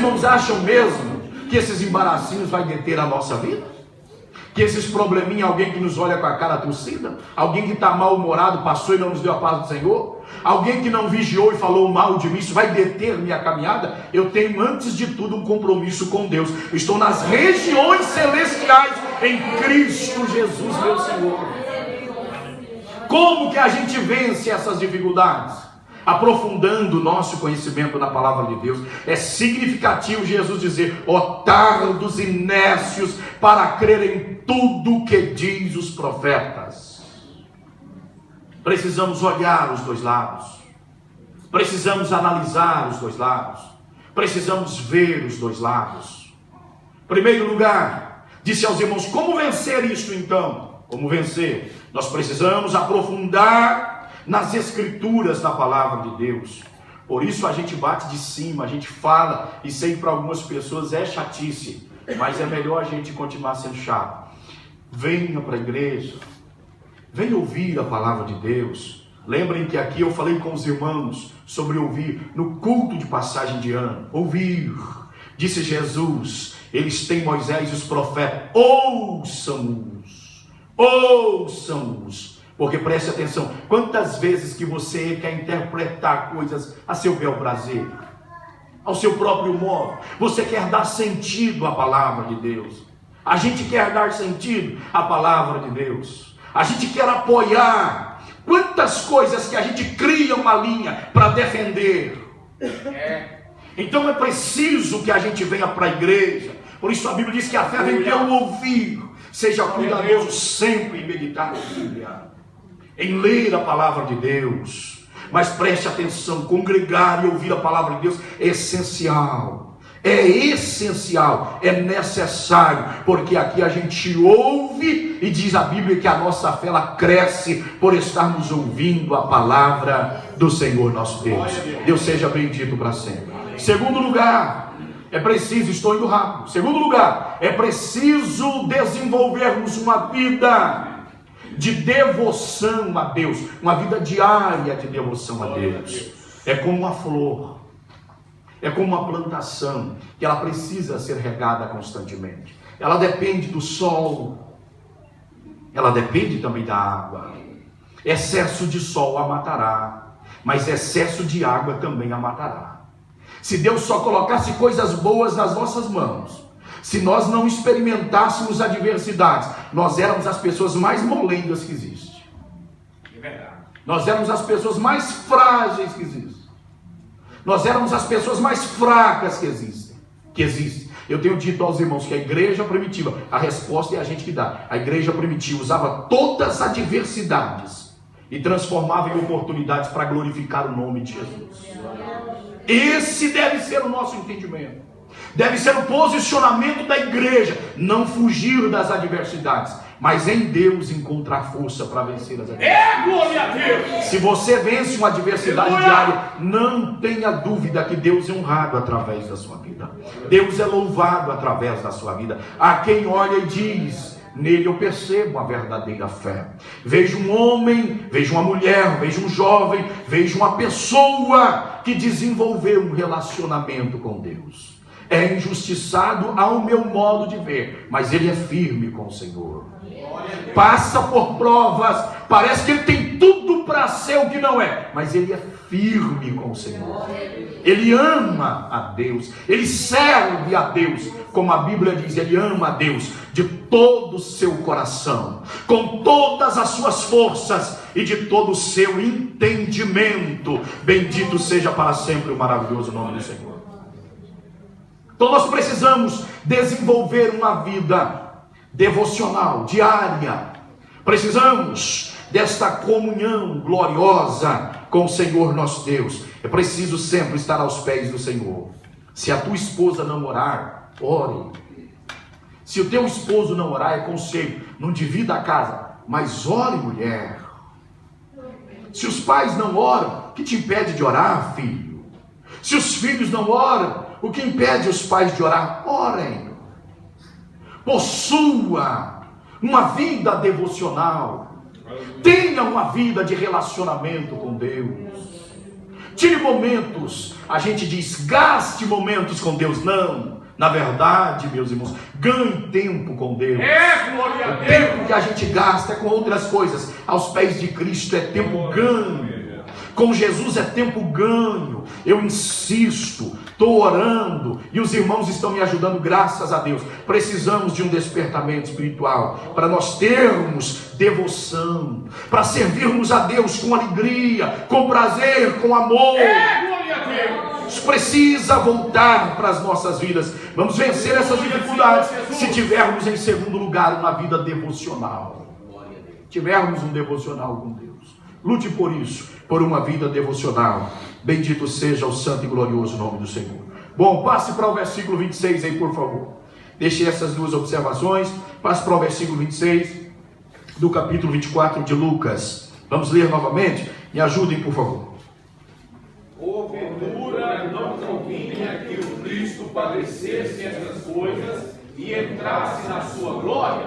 Irmãos, acham mesmo que esses embaracinhos vai deter a nossa vida? Que esses probleminhas, alguém que nos olha com a cara torcida, alguém que está mal-humorado, passou e não nos deu a paz do Senhor, alguém que não vigiou e falou mal de mim, isso vai deter minha caminhada? Eu tenho, antes de tudo, um compromisso com Deus. Eu estou nas regiões celestiais em Cristo Jesus, meu Senhor. Como que a gente vence essas dificuldades? Aprofundando o nosso conhecimento na palavra de Deus. É significativo Jesus dizer: ó tardos e nécios para crer em tudo que diz os profetas. Precisamos olhar os dois lados, precisamos analisar os dois lados, precisamos ver os dois lados. Em primeiro lugar, disse aos irmãos: como vencer isso então? Como vencer? Nós precisamos aprofundar nas escrituras da palavra de Deus. Por isso a gente bate de cima, a gente fala, e sei que para algumas pessoas é chatice, mas é melhor a gente continuar sendo chato. Venha para a igreja, venha ouvir a palavra de Deus. Lembrem que aqui eu falei com os irmãos sobre ouvir no culto de passagem de ano. Ouvir, disse Jesus, eles têm Moisés e os profetas, ouçam-os, ouçam-os. Porque preste atenção, quantas vezes que você quer interpretar coisas a seu bel prazer, ao seu próprio modo, você quer dar sentido à palavra de Deus. A gente quer dar sentido à palavra de Deus. A gente quer apoiar. Quantas coisas que a gente cria uma linha para defender. Então é preciso que a gente venha para a igreja. Por isso a Bíblia diz que a fé vem pelo ouvir. Seja cuidadoso sempre em meditar na Bíblia, em ler a palavra de Deus. Mas preste atenção, congregar e ouvir a palavra de Deus é essencial. É essencial, é necessário, porque aqui a gente ouve e diz a Bíblia que a nossa fé ela cresce por estarmos ouvindo a palavra do Senhor nosso Deus. Deus seja bendito para sempre. Segundo lugar, é preciso, estou indo rápido. Segundo lugar, é preciso desenvolvermos uma vida de devoção a Deus, uma vida diária de devoção a Deus. É como uma flor, é como uma plantação, que ela precisa ser regada constantemente. Ela depende do sol, ela depende também da água. Excesso de sol a matará, mas excesso de água também a matará. Se Deus só colocasse coisas boas nas nossas mãos, se nós não experimentássemos adversidades, nós éramos as pessoas mais molengas que existem. É verdade. Nós éramos as pessoas mais frágeis que existem. Nós éramos as pessoas mais fracas que existem. Eu tenho dito aos irmãos que a igreja primitiva, a resposta é a gente que dá. A igreja primitiva usava todas as adversidades e transformava em oportunidades para glorificar o nome de Jesus. Esse deve ser o nosso entendimento. Deve ser o posicionamento da igreja. Não fugir das adversidades, mas em Deus encontrar força para vencer as adversidades. Se você vence uma adversidade diária, não tenha dúvida que Deus é honrado através da sua vida. Deus é louvado através da sua vida. Há quem olha e diz: nele eu percebo a verdadeira fé. Vejo um homem, vejo uma mulher, vejo um jovem, vejo uma pessoa que desenvolveu um relacionamento com Deus. É injustiçado ao meu modo de ver, mas ele é firme com o Senhor. Passa por provas, parece que ele tem tudo para ser o que não é, mas ele é firme com o Senhor. Ele ama a Deus, ele serve a Deus, como a Bíblia diz, ele ama a Deus de todo o seu coração, com todas as suas forças e de todo o seu entendimento. Bendito seja para sempre o maravilhoso nome do Senhor. Então nós precisamos desenvolver uma vida devocional, diária. Precisamos desta comunhão gloriosa com o Senhor nosso Deus. É preciso sempre estar aos pés do Senhor. Se a tua esposa não orar, ore. Se o teu esposo não orar, é conselho, não divida a casa, mas ore, mulher. Se os pais não oram, o que te impede de orar, filho? Se os filhos não oram, o que impede os pais de orar? Orem. Possua uma vida devocional. Tenha uma vida de relacionamento com Deus. Tire momentos, a gente diz, gaste momentos com Deus. Não, na verdade, meus irmãos, ganhe tempo com Deus. Glória a O Deus. tempo que a gente gasta é com outras coisas. Aos pés de Cristo é tempo ganho. Com Jesus é tempo ganho. Eu insisto, estou orando e os irmãos estão me ajudando, graças a Deus. Precisamos de um despertamento espiritual para nós termos devoção, para servirmos a Deus com alegria, com prazer, com amor. Glória a Deus. Isso precisa voltar para as nossas vidas. Vamos vencer essas dificuldades se tivermos em segundo lugar uma vida devocional. Tivermos um devocional com Deus. Lute por isso, por uma vida devocional. Bendito seja o santo e glorioso nome do Senhor. Bom, passe para o versículo 26 aí, por favor. Deixe essas duas observações. Passe para o versículo 26 do capítulo 24 de Lucas. Vamos ler novamente? Me ajudem, por favor. Porventura não convinha que o Cristo padecesse estas coisas e entrasse na sua glória.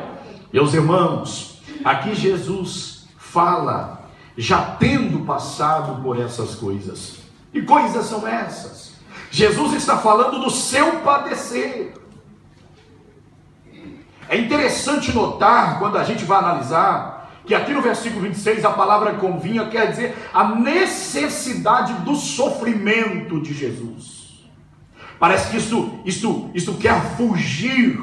Meus irmãos, aqui Jesus fala, já tendo passado por essas coisas. Que coisas são essas? Jesus está falando do seu padecer. É interessante notar, quando a gente vai analisar, que aqui no versículo 26 a palavra convinha quer dizer a necessidade do sofrimento de Jesus. Parece que isto quer fugir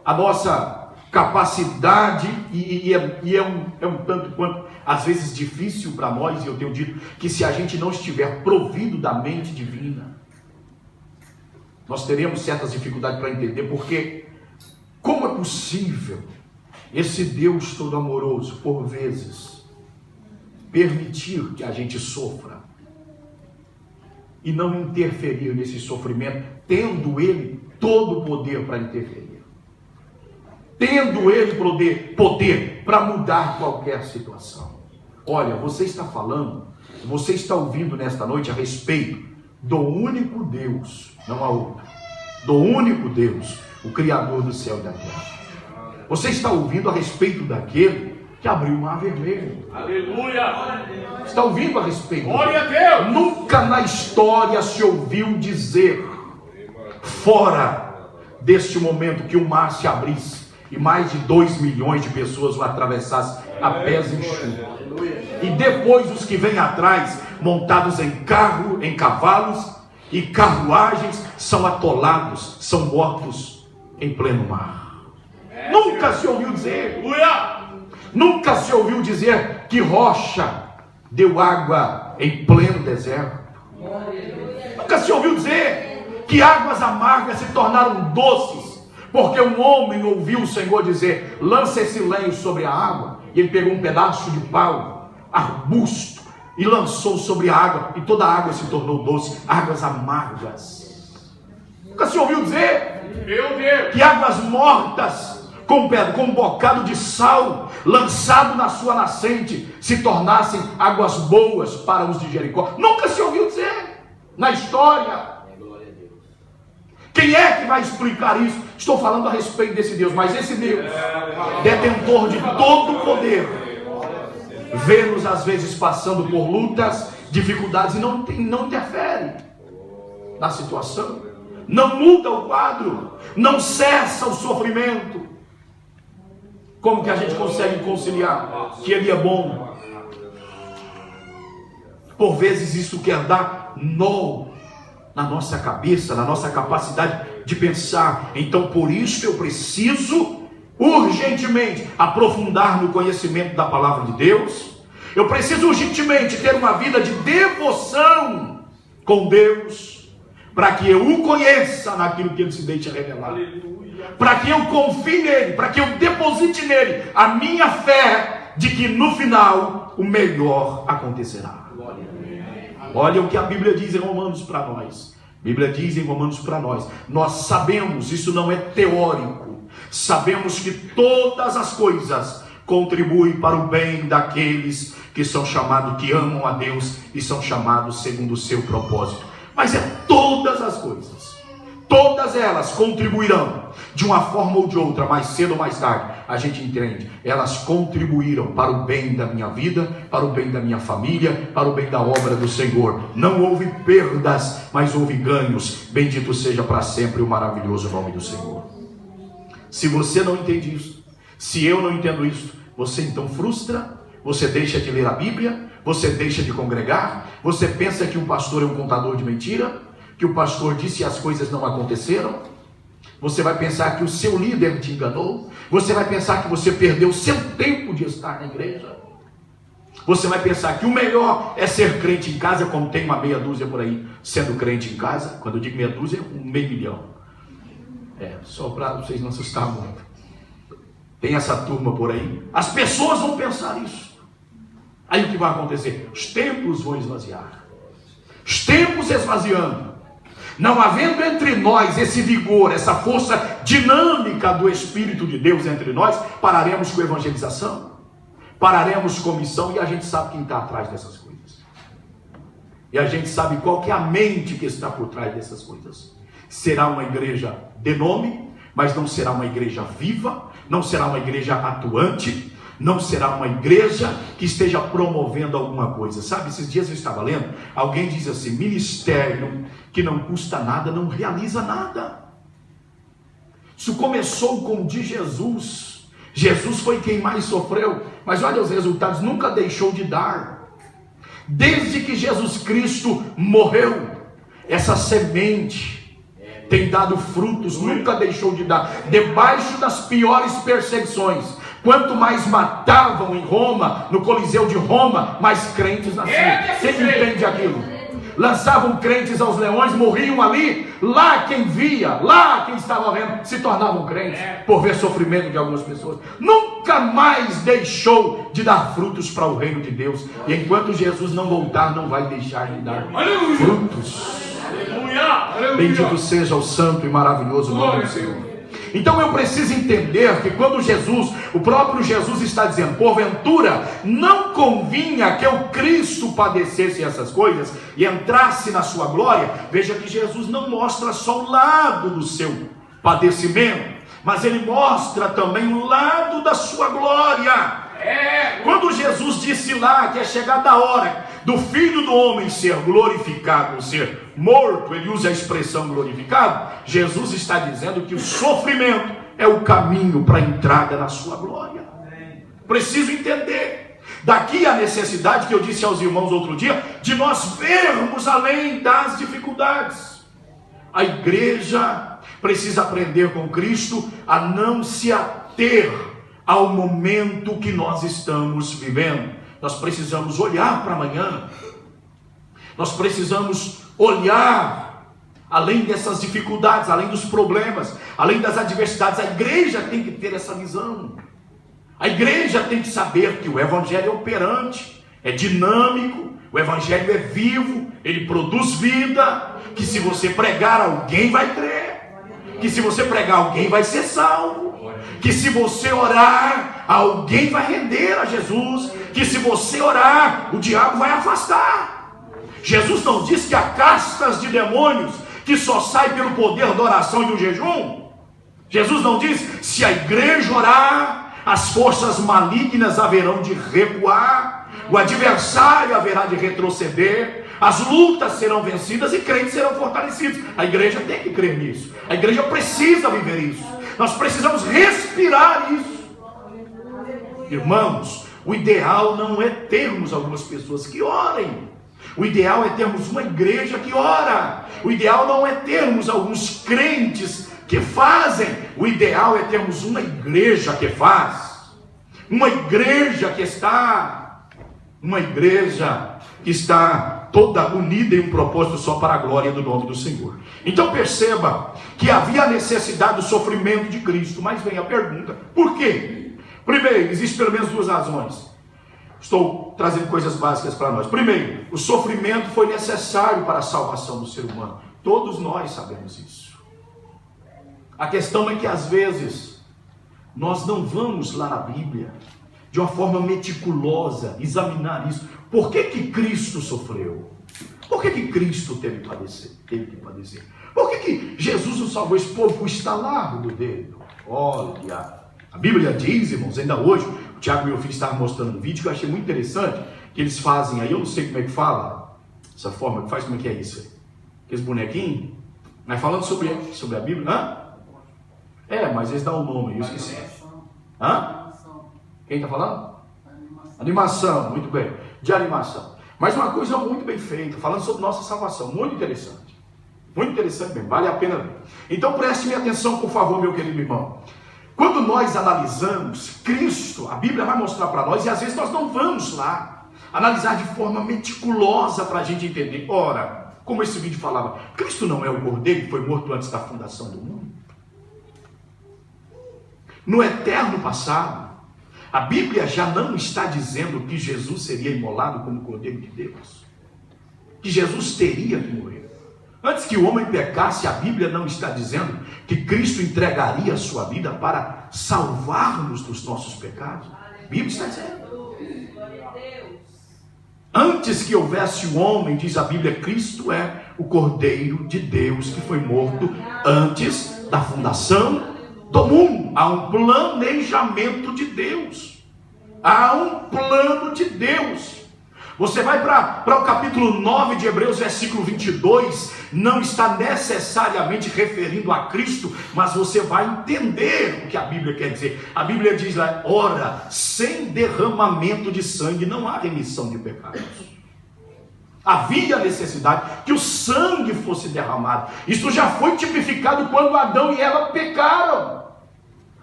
a nossa capacidade e é um tanto quanto às vezes difícil para nós, e eu tenho dito que se a gente não estiver provido da mente divina, nós teremos certas dificuldades para entender, porque como é possível esse Deus todo amoroso, por vezes, permitir que a gente sofra e não interferir nesse sofrimento, tendo Ele todo o poder para interferir, tendo Ele poder para mudar qualquer situação. Olha, você está falando, você está ouvindo nesta noite a respeito do único Deus, não há outro, do único Deus, o Criador do céu e da terra. Você está ouvindo a respeito daquele que abriu o mar vermelho. Aleluia. Está ouvindo a respeito? Glória a Deus. Nunca na história se ouviu dizer, fora deste momento, que o mar se abrisse e mais de 2 milhões de pessoas o atravessassem a pés enxutos. E depois os que vêm atrás, montados em cavalos e carruagens, são atolados, são mortos em pleno mar. Nunca se ouviu dizer, nunca se ouviu dizer que rocha deu água em pleno deserto. Nunca se ouviu dizer que águas amargas se tornaram doces, porque um homem ouviu o Senhor dizer, lança esse lenho sobre a água, e ele pegou um pedaço de pau, arbusto, e lançou sobre a água, e toda a água se tornou doce. Águas amargas. Nunca se ouviu dizer, Meu Deus, que águas mortas com um bocado de sal lançado na sua nascente se tornassem águas boas para os de Jericó. Nunca se ouviu dizer na história. Quem é que vai explicar isso? Estou falando a respeito desse Deus, mas esse Deus, detentor de todo o poder, vê-nos às vezes passando por lutas, dificuldades, e não interfere na situação, não muda o quadro, não cessa o sofrimento. Como que a gente consegue conciliar que Ele é bom? Por vezes isso quer dar nó na nossa cabeça, na nossa capacidade de pensar. Então por isso eu preciso urgentemente aprofundar no conhecimento da palavra de Deus. Eu preciso urgentemente ter uma vida de devoção com Deus, para que eu o conheça naquilo que Ele se deixa revelar, para que eu confie nele, para que eu deposite nele a minha fé de que no final o melhor acontecerá. Olha o que a Bíblia diz em Romanos para nós. A Bíblia diz em Romanos para nós. Nós sabemos, isso não é teórico, sabemos que todas as coisas contribuem para o bem daqueles que são chamados, que amam a Deus e são chamados segundo o seu propósito. Mas é todas as todas elas contribuirão, de uma forma ou de outra, mais cedo ou mais tarde, a gente entende, elas contribuíram para o bem da minha vida, para o bem da minha família, para o bem da obra do Senhor. Não houve perdas, mas houve ganhos. Bendito seja para sempre o maravilhoso nome do Senhor. Se você não entende isso, se eu não entendo isso, você então frustra, você deixa de ler a Bíblia, você deixa de congregar, você pensa que o pastor é um contador de mentira, que o pastor disse e as coisas não aconteceram. Você vai pensar que o seu líder te enganou. Você vai pensar que você perdeu o seu tempo de estar na igreja. Você vai pensar que o melhor é ser crente em casa, como tem uma meia dúzia por aí sendo crente em casa. Quando eu digo meia dúzia, 1 milhão. Só para vocês não assustarem muito. Tem essa turma por aí. As pessoas vão pensar isso. Aí o que vai acontecer? Os templos vão esvaziar. Os templos esvaziando. Não havendo entre nós esse vigor, essa força dinâmica do Espírito de Deus entre nós, pararemos com evangelização, pararemos com missão, e a gente sabe quem está atrás dessas coisas. E a gente sabe qual que é a mente que está por trás dessas coisas. Será uma igreja de nome, mas não será uma igreja viva, não será uma igreja atuante, não será uma igreja que esteja promovendo alguma coisa. Sabe, esses dias eu estava lendo, alguém diz assim: ministério que não custa nada, não realiza nada. Isso começou com o de Jesus. Jesus foi quem mais sofreu, mas olha os resultados, nunca deixou de dar. Desde que Jesus Cristo morreu, essa semente tem dado frutos, nunca deixou de dar, debaixo das piores perseguições. Quanto mais matavam em Roma, no Coliseu de Roma, mais crentes nasciam. Quem entende aquilo? Lançavam crentes aos leões, morriam ali. Lá quem via, lá quem estava vendo, se tornavam crentes por ver sofrimento de algumas pessoas. Nunca mais deixou de dar frutos para o reino de Deus. E enquanto Jesus não voltar, não vai deixar de dar frutos. Bendito seja o santo e maravilhoso nome do Senhor. Então eu preciso entender que quando Jesus, o próprio Jesus está dizendo, porventura não convinha que o Cristo padecesse essas coisas e entrasse na sua glória. Veja que Jesus não mostra só o lado do seu padecimento, mas ele mostra também o lado da sua glória. Quando Jesus disse lá que é chegada a hora do Filho do Homem ser glorificado, ser morto, ele usa a expressão glorificado, Jesus está dizendo que o sofrimento é o caminho para a entrada na sua glória. Preciso entender. Daqui a necessidade que eu disse aos irmãos outro dia, de nós vermos além das dificuldades. A igreja precisa aprender com Cristo a não se ater ao momento que nós estamos vivendo. Nós precisamos olhar para amanhã. Nós precisamos olhar além dessas dificuldades, além dos problemas, além das adversidades. A igreja tem que ter essa visão. A igreja tem que saber que o evangelho é operante, é dinâmico, o evangelho é vivo, ele produz vida, que se você pregar, alguém vai crer, que se você pregar, alguém vai ser salvo, que se você orar, alguém vai render a Jesus, que se você orar, o diabo vai afastar. Jesus não diz que há castas de demônios que só saem pelo poder da oração e do jejum. Jesus não diz, se a igreja orar, as forças malignas haverão de recuar, o adversário haverá de retroceder, as lutas serão vencidas e crentes serão fortalecidos. A igreja tem que crer nisso, a igreja precisa viver isso, nós precisamos respirar isso. Irmãos, o ideal não é termos algumas pessoas que orem, o ideal é termos uma igreja que ora, o ideal não é termos alguns crentes que fazem, o ideal é termos uma igreja que faz, uma igreja que está toda unida em um propósito só para a glória do nome do Senhor. Então perceba que havia a necessidade do sofrimento de Cristo, mas vem a pergunta, por quê? Primeiro, existe pelo menos duas razões. Estou trazendo coisas básicas para nós. Primeiro, o sofrimento foi necessário para a salvação do ser humano. Todos nós sabemos isso. A questão é que às vezes nós não vamos lá na Bíblia de uma forma meticulosa examinar isso. Por que que Cristo sofreu? Por que que Cristo teve que padecer? Por que Jesus não salvou esse povo com o estalar do dedo? Olha, a Bíblia diz, irmãos, ainda hoje, o Tiago, meu filho, estava mostrando um vídeo que eu achei muito interessante, que eles fazem aí, eu não sei como é que fala, essa forma que faz, como é que é isso? Aqueles bonequinhos, mas falando sobre a Bíblia, mas eles dão um nome, eu esqueci. Quem está falando? Animação, muito bem, de animação. Mas uma coisa muito bem feita, falando sobre nossa salvação, muito interessante. Muito interessante mesmo, vale a pena ver. Então preste atenção, por favor, meu querido irmão. Quando nós analisamos Cristo, a Bíblia vai mostrar para nós, e às vezes nós não vamos lá analisar de forma meticulosa para a gente entender. Ora, como esse vídeo falava, Cristo não é o Cordeiro que foi morto antes da fundação do mundo? No eterno passado, a Bíblia já não está dizendo que Jesus seria imolado como Cordeiro de Deus, que Jesus teria que morrer. Antes que o homem pecasse, a Bíblia não está dizendo que Cristo entregaria a sua vida para salvar-nos dos nossos pecados. A Bíblia está dizendo. Antes que houvesse o homem, diz a Bíblia, Cristo é o Cordeiro de Deus que foi morto antes da fundação do mundo. Há um planejamento de Deus. Há um plano de Deus. Você vai para o capítulo 9 de Hebreus, versículo 22, não está necessariamente referindo a Cristo, mas você vai entender o que a Bíblia quer dizer. A Bíblia diz lá, ora, sem derramamento de sangue não há remissão de pecados. Havia necessidade que o sangue fosse derramado. Isso já foi tipificado quando Adão e Eva pecaram.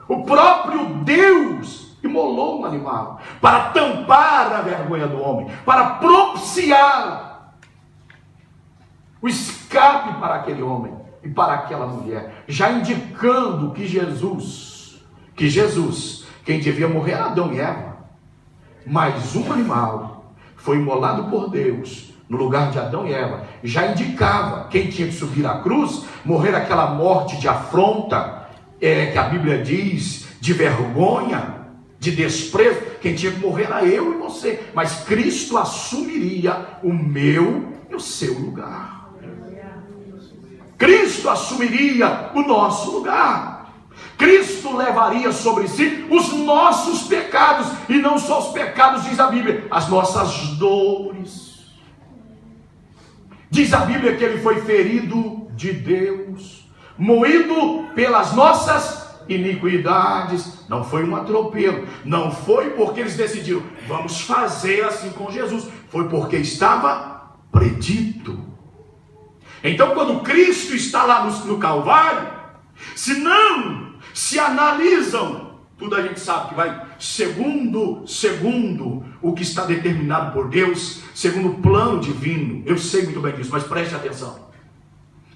O próprio Deus imolou um animal para tampar a vergonha do homem, para propiciar o escape para aquele homem e para aquela mulher, já indicando que Jesus, quem devia morrer era Adão e Eva, mas um animal foi imolado por Deus no lugar de Adão e Eva, já indicava quem tinha que subir à cruz, morrer aquela morte de afronta, que a Bíblia diz, de vergonha, de desprezo. Quem tinha que morrer era eu e você, mas Cristo assumiria o meu e o seu lugar. Cristo assumiria o nosso lugar. Cristo levaria sobre si os nossos pecados, e não só os pecados, diz a Bíblia, as nossas dores. Diz a Bíblia que ele foi ferido de Deus, moído pelas nossas iniquidades. Não foi um atropelo, não foi porque eles decidiram, vamos fazer assim com Jesus, foi porque estava predito. Então, quando Cristo está lá no Calvário, se não se analisam, tudo a gente sabe que vai segundo o que está determinado por Deus, segundo o plano divino. Eu sei muito bem disso, mas preste atenção.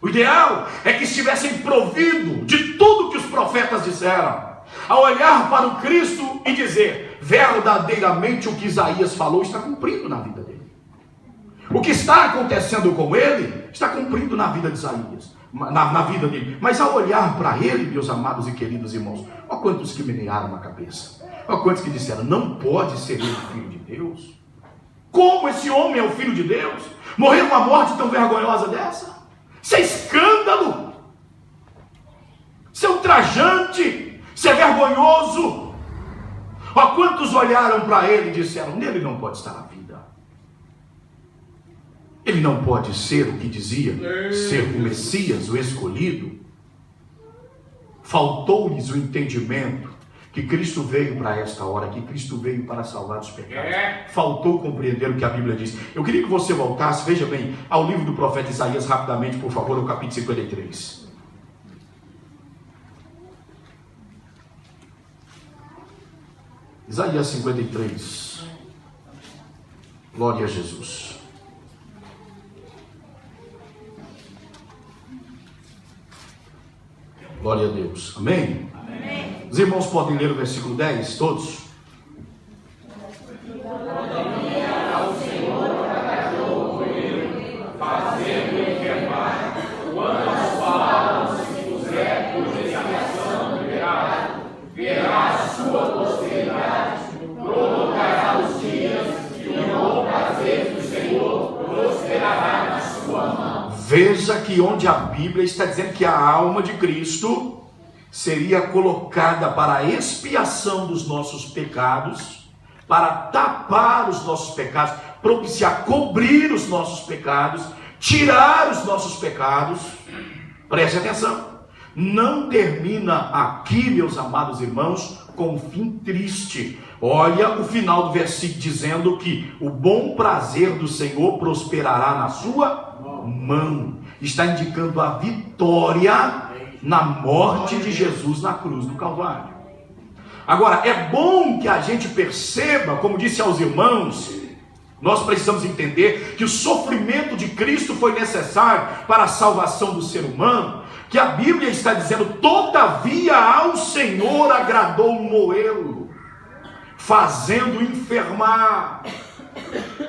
O ideal é que estivessem providos de tudo que os profetas disseram, a olhar para o Cristo e dizer, verdadeiramente o que Isaías falou está cumprindo na vida dele. O que está acontecendo com ele está cumprindo na vida de Isaías, na vida dele. Mas ao olhar para ele, meus amados e queridos irmãos, ó quantos que menearam a cabeça, ó quantos que disseram, não pode ser ele o filho de Deus. Como esse homem é o filho de Deus? Morrer uma morte tão vergonhosa dessa? Isso é escândalo, isso é ultrajante, isso é vergonhoso. Ó quantos olharam para ele e disseram, nele não pode estar a vida. Ele não pode ser o que dizia ser o Messias, o escolhido. Faltou-lhes o entendimento que Cristo veio para esta hora, que Cristo veio para salvar os pecados. Faltou compreender o que a Bíblia diz. Eu queria que você voltasse, veja bem, ao livro do profeta Isaías, rapidamente, por favor, no capítulo 53. Isaías 53. Glória a Jesus. Glória a Deus. Amém? Amém. Os irmãos podem ler o versículo 10, todos? Ao Senhor agradou com ele, fazendo enfermar, quando as palavras se puser por designação liberada, verá a sua posteridade, prolongará os dias, e o bom prazer do Senhor prosperará na sua mão. Veja que aqui onde a Bíblia está dizendo que a alma de Cristo seria colocada para a expiação dos nossos pecados, para tapar os nossos pecados, propiciar, cobrir os nossos pecados, tirar os nossos pecados. Preste atenção, não termina aqui, meus amados irmãos, com um fim triste. Olha o final do versículo dizendo que o bom prazer do Senhor prosperará na sua mão. Está indicando a vitória na morte de Jesus na cruz do Calvário. Agora, é bom que a gente perceba, como disse aos irmãos, nós precisamos entender que o sofrimento de Cristo foi necessário para a salvação do ser humano, que a Bíblia está dizendo, todavia ao Senhor agradou moê-lo, fazendo enfermar.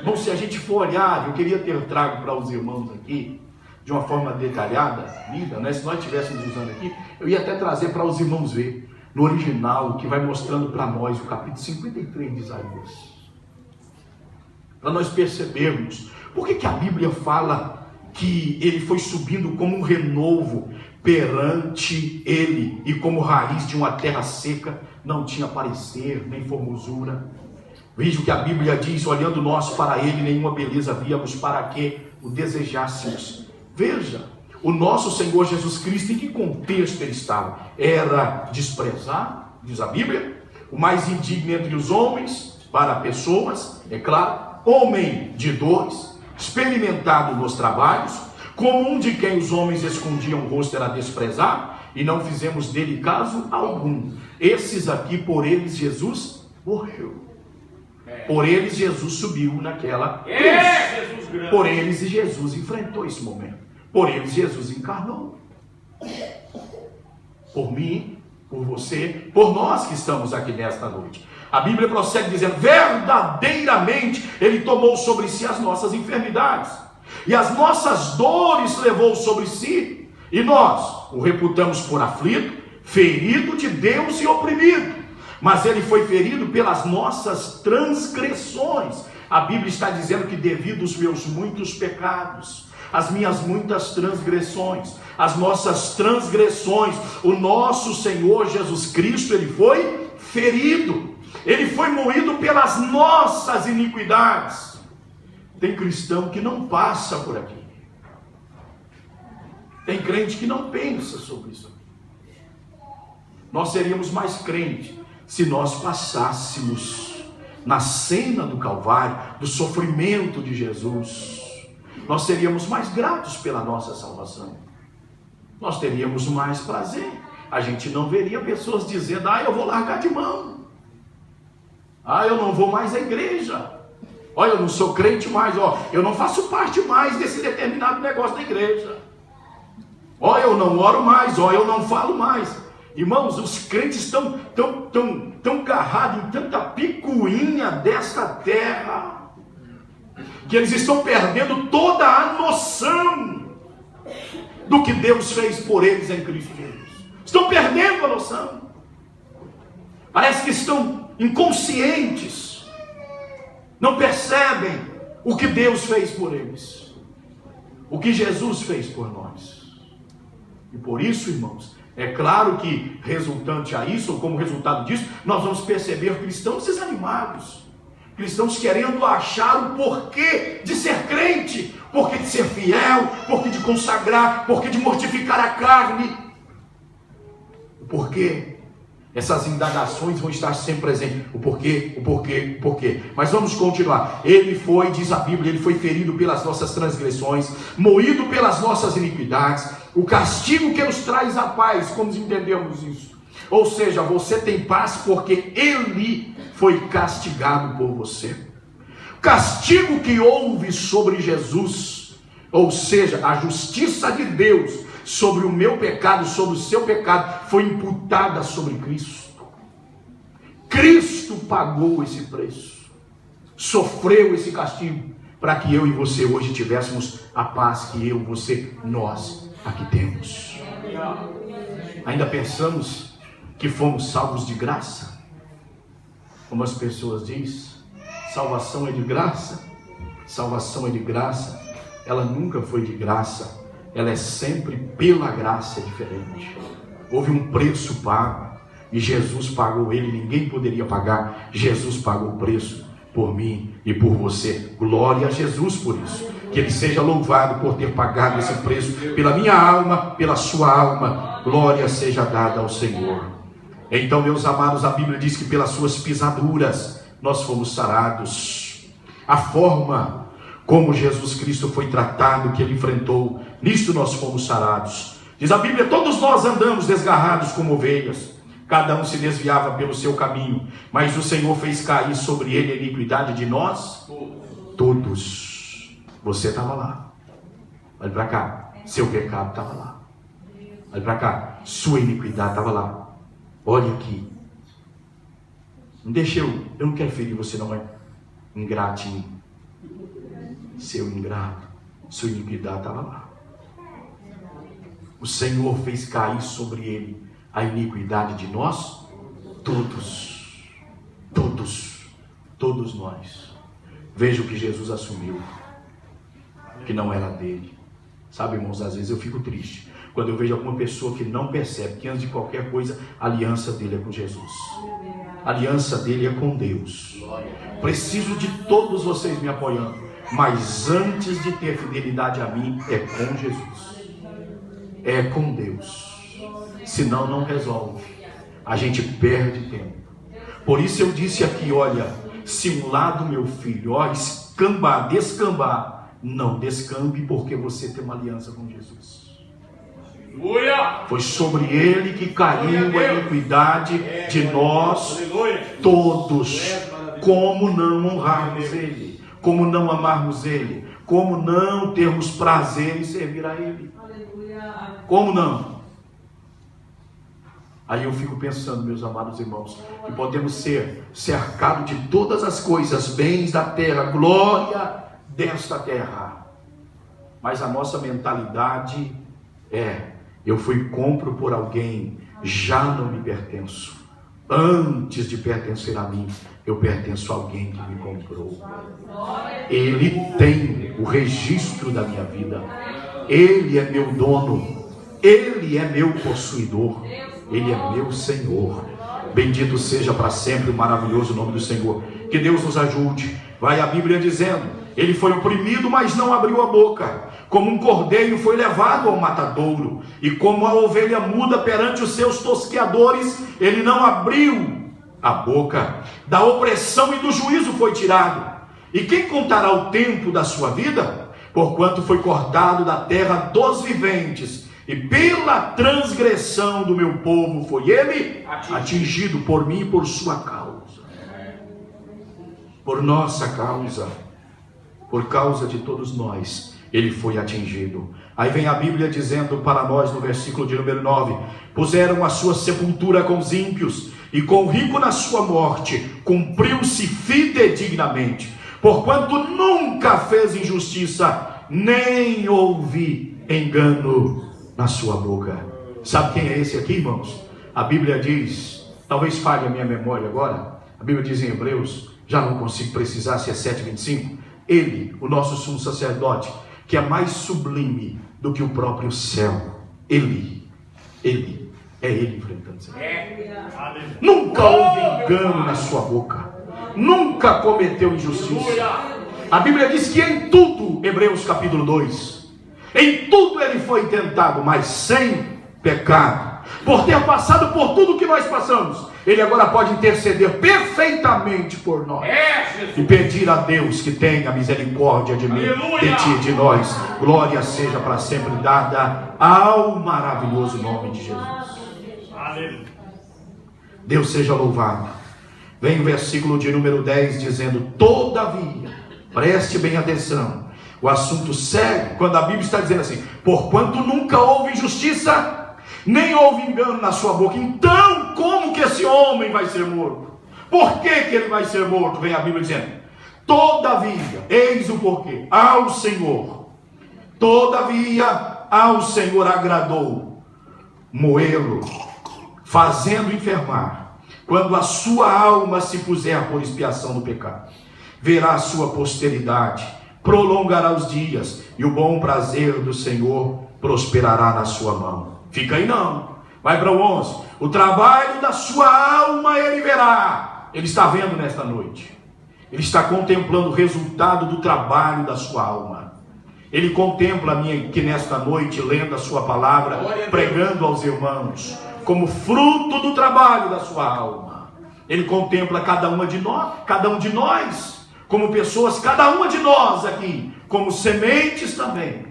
Bom, se a gente for olhar, eu queria ter trago para os irmãos aqui, de uma forma detalhada, lida, né? Se nós estivéssemos usando aqui, eu ia até trazer para os irmãos ver, no original, que vai mostrando para nós o capítulo 53 de Isaías. Para nós percebermos, por que a Bíblia fala que ele foi subindo como um renovo perante ele, e como raiz de uma terra seca, não tinha parecer, nem formosura. Veja o que a Bíblia diz, olhando nós para ele, nenhuma beleza víamos para que o desejássemos. Veja, o nosso Senhor Jesus Cristo, em que contexto ele estava? Era desprezado, diz a Bíblia, o mais indigno entre os homens, para pessoas, é claro, homem de dores, experimentado nos trabalhos, como um de quem os homens escondiam o rosto era desprezado, e não fizemos dele caso algum. Esses aqui, por eles Jesus morreu. Por eles Jesus subiu naquela cruz. Por eles Jesus enfrentou esse momento. Por eles Jesus encarnou. Por mim, por você, por nós que estamos aqui nesta noite. A Bíblia prossegue dizendo, verdadeiramente ele tomou sobre si as nossas enfermidades, e as nossas dores levou sobre si, e nós o reputamos por aflito, ferido de Deus e oprimido. Mas ele foi ferido pelas nossas transgressões. A Bíblia está dizendo que devido aos meus muitos pecados, as minhas muitas transgressões, as nossas transgressões, o nosso Senhor Jesus Cristo, ele foi ferido, ele foi moído pelas nossas iniquidades. Tem cristão que não passa por aqui, tem crente que não pensa sobre isso. Nós seríamos mais crentes se nós passássemos na cena do Calvário, do sofrimento de Jesus. Nós seríamos mais gratos pela nossa salvação, nós teríamos mais prazer. A gente não veria pessoas dizendo, eu vou largar de mão, eu não vou mais à igreja, eu não sou crente mais, eu não faço parte mais desse determinado negócio da igreja, eu não oro mais, eu não falo mais. Irmãos, os crentes estão tão agarrados em tanta picuinha desta terra, que eles estão perdendo toda a noção do que Deus fez por eles em Cristo Jesus. Estão perdendo a noção. Parece que estão inconscientes, não percebem o que Deus fez por eles, o que Jesus fez por nós. E por isso, irmãos, é claro que resultante a isso, ou como resultado disso, nós vamos perceber cristãos desanimados, cristãos querendo achar o porquê de ser crente, porquê de ser fiel, porquê de consagrar, porquê de mortificar a carne. O porquê. Essas indagações vão estar sempre presentes. O porquê, o porquê, o porquê. Mas vamos continuar. Ele foi, diz a Bíblia, ele foi ferido pelas nossas transgressões, moído pelas nossas iniquidades. O castigo que nos traz a paz, como entendemos isso? Ou seja, você tem paz porque ele foi castigado por você. O castigo que houve sobre Jesus, ou seja, a justiça de Deus sobre o meu pecado, sobre o seu pecado, foi imputada sobre Cristo. Cristo pagou esse preço, sofreu esse castigo, para que eu e você hoje tivéssemos a paz que eu, você, nós aqui temos. Ainda pensamos que fomos salvos de graça? Como as pessoas dizem, salvação é de graça. Salvação é de graça. Ela nunca foi de graça. ela é sempre pela graça diferente. Houve um preço pago, e Jesus pagou ele, ninguém poderia pagar. Jesus pagou o preço por mim e por você. Glória a Jesus por isso. Que Ele seja louvado por ter pagado esse preço pela minha alma, pela sua alma. Glória seja dada ao Senhor. Então, meus amados, a Bíblia diz que pelas suas pisaduras nós fomos sarados. A forma como Jesus Cristo foi tratado, que Ele enfrentou, nisto nós fomos sarados. Diz a Bíblia: todos nós andamos desgarrados como ovelhas, cada um se desviava pelo seu caminho, mas o Senhor fez cair sobre ele a iniquidade de nós todos. Você estava lá, olha para cá, seu pecado estava lá, olha para cá, sua iniquidade estava lá. Olha aqui, não deixa eu não quero ferir você, não é ingrato, seu ingrato, sua iniquidade estava lá. O Senhor fez cair sobre ele a iniquidade de nós todos nós. Veja o que Jesus assumiu, que não era dele. Sabe, irmãos, às vezes eu fico triste quando eu vejo alguma pessoa que não percebe que antes de qualquer coisa a aliança dele é com Jesus, a aliança dele é com Deus. Preciso de todos vocês me apoiando, mas antes de ter fidelidade a mim é com Jesus, é com Deus. Senão não resolve, a gente perde tempo. Por isso eu disse aqui, olha, se um lado, meu filho, ó, descambar, não descambe, porque você tem uma aliança com Jesus. Foi sobre ele que caiu a iniquidade de nós todos. Como não honrarmos ele? Como não amarmos ele? Como não termos prazer em servir a ele? Como não? Aí eu fico pensando, meus amados irmãos, que podemos ser cercados de todas as coisas, bens da terra, glória desta terra, mas a nossa mentalidade é: eu fui compro por alguém, já não me pertenço. Antes de pertencer a mim, eu pertenço a alguém que me comprou. Ele tem o registro da minha vida, ele é meu dono, ele é meu possuidor, ele é meu Senhor. Bendito seja para sempre o maravilhoso nome do Senhor. Que Deus nos ajude. Vai a Bíblia dizendo: ele foi oprimido, mas não abriu a boca. Como um cordeiro foi levado ao matadouro, e como a ovelha muda perante os seus tosqueadores, ele não abriu a boca. Da opressão e do juízo foi tirado. E quem contará o tempo da sua vida? Porquanto foi cortado da terra dos viventes, e pela transgressão do meu povo foi ele atingido, por mim e por sua causa, por nossa causa, por causa de todos nós, ele foi atingido. Aí vem a Bíblia dizendo para nós no versículo de número 9: puseram a sua sepultura com os ímpios, e com o rico na sua morte cumpriu-se fidedignamente, porquanto nunca fez injustiça, nem houve engano na sua boca. Sabe quem é esse aqui, irmãos? A Bíblia diz, talvez falhe a minha memória agora, a Bíblia diz em Hebreus, já não consigo precisar se é 7:25, ele, o nosso sumo sacerdote, que é mais sublime do que o próprio céu, ele enfrentando isso. Nunca houve engano na sua boca, nunca cometeu injustiça. A Bíblia diz que em tudo, Hebreus capítulo 2, em tudo ele foi tentado, mas sem pecado. Por ter passado por tudo que nós passamos, ele agora pode interceder perfeitamente por nós, e pedir a Deus que tenha misericórdia de mim, de ti, de nós. Glória seja para sempre dada ao maravilhoso nome de Jesus. Deus seja louvado. Vem o versículo de número 10 dizendo: todavia, preste bem atenção, o assunto sério, quando a Bíblia está dizendo assim: porquanto nunca houve injustiça, nem houve engano na sua boca, então como que esse homem vai ser morto? Por que ele vai ser morto? Vem a Bíblia dizendo: todavia, eis o porquê, ao Senhor, todavia ao Senhor agradou moê-lo, fazendo enfermar, quando a sua alma se puser por expiação do pecado. Verá a sua posteridade, prolongará os dias, e o bom prazer do Senhor prosperará na sua mão. Fica aí não. Vai para o 11. O trabalho da sua alma ele verá. Ele está vendo nesta noite. Ele está contemplando o resultado do trabalho da sua alma. Ele contempla que nesta noite, lendo a sua palavra, pregando aos irmãos, como fruto do trabalho da sua alma. Ele contempla cada um de nós, como pessoas, cada uma de nós aqui, como sementes também,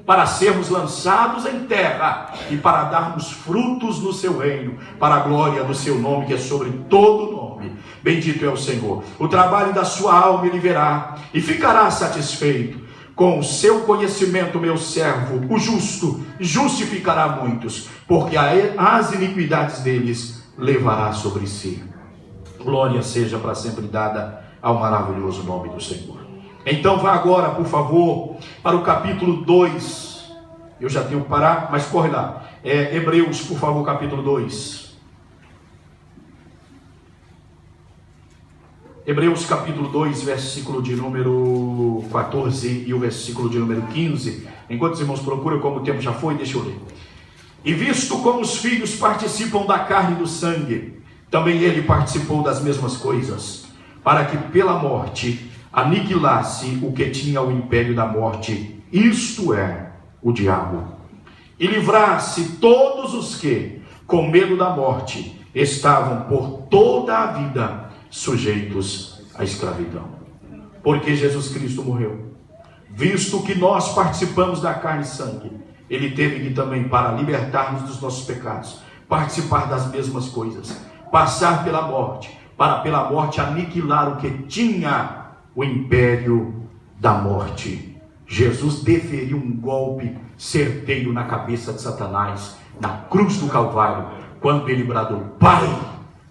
para sermos lançados em terra e para darmos frutos no seu reino, para a glória do seu nome, que é sobre todo nome. Bendito é o Senhor. O trabalho da sua alma ele verá e ficará satisfeito. Com o seu conhecimento, meu servo, o justo, justificará muitos, porque as iniquidades deles levará sobre si. Glória seja para sempre dada ao maravilhoso nome do Senhor. Então vá agora, por favor, para o capítulo 2. Eu já tenho que parar, mas corre lá. Hebreus, por favor, capítulo 2. Hebreus capítulo 2, versículo de número 14 e o versículo de número 15. Enquanto os irmãos procuram, como o tempo já foi, deixa eu ler. E visto como os filhos participam da carne e do sangue, também ele participou das mesmas coisas, para que pela morte aniquilasse o que tinha o império da morte, isto é, o diabo, e livrasse todos os que, com medo da morte, estavam por toda a vida sujeitos à escravidão. Porque Jesus Cristo morreu, visto que nós participamos da carne e sangue, ele teve que também, para libertar-nos dos nossos pecados, participar das mesmas coisas, passar pela morte, para pela morte aniquilar o que tinha o império da morte. Jesus deferiu um golpe certeiro na cabeça de Satanás na cruz do Calvário, quando ele bradou: Pai,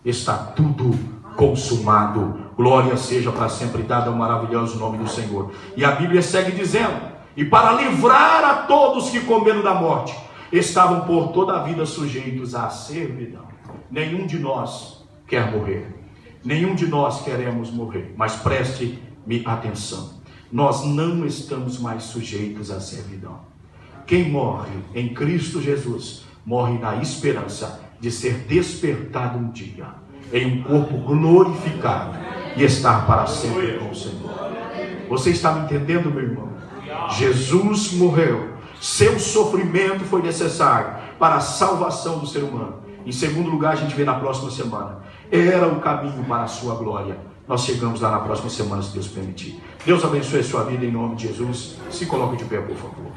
está tudo consumado. Glória seja para sempre dada ao maravilhoso nome do Senhor. E a Bíblia segue dizendo: e para livrar a todos que com medo da morte estavam por toda a vida sujeitos à servidão. Nenhum de nós quer morrer, nenhum de nós queremos morrer, mas preste-me atenção, nós não estamos mais sujeitos à servidão. Quem morre em Cristo Jesus morre na esperança de ser despertado um dia em um corpo glorificado e estar para sempre com o Senhor. Você está me entendendo, meu irmão? Jesus morreu, seu sofrimento foi necessário para a salvação do ser humano. Em segundo lugar, a gente vê na próxima semana, era o caminho para a sua glória. Nós chegamos lá na próxima semana, se Deus permitir. Deus abençoe a sua vida em nome de Jesus. Se coloque de pé, por favor.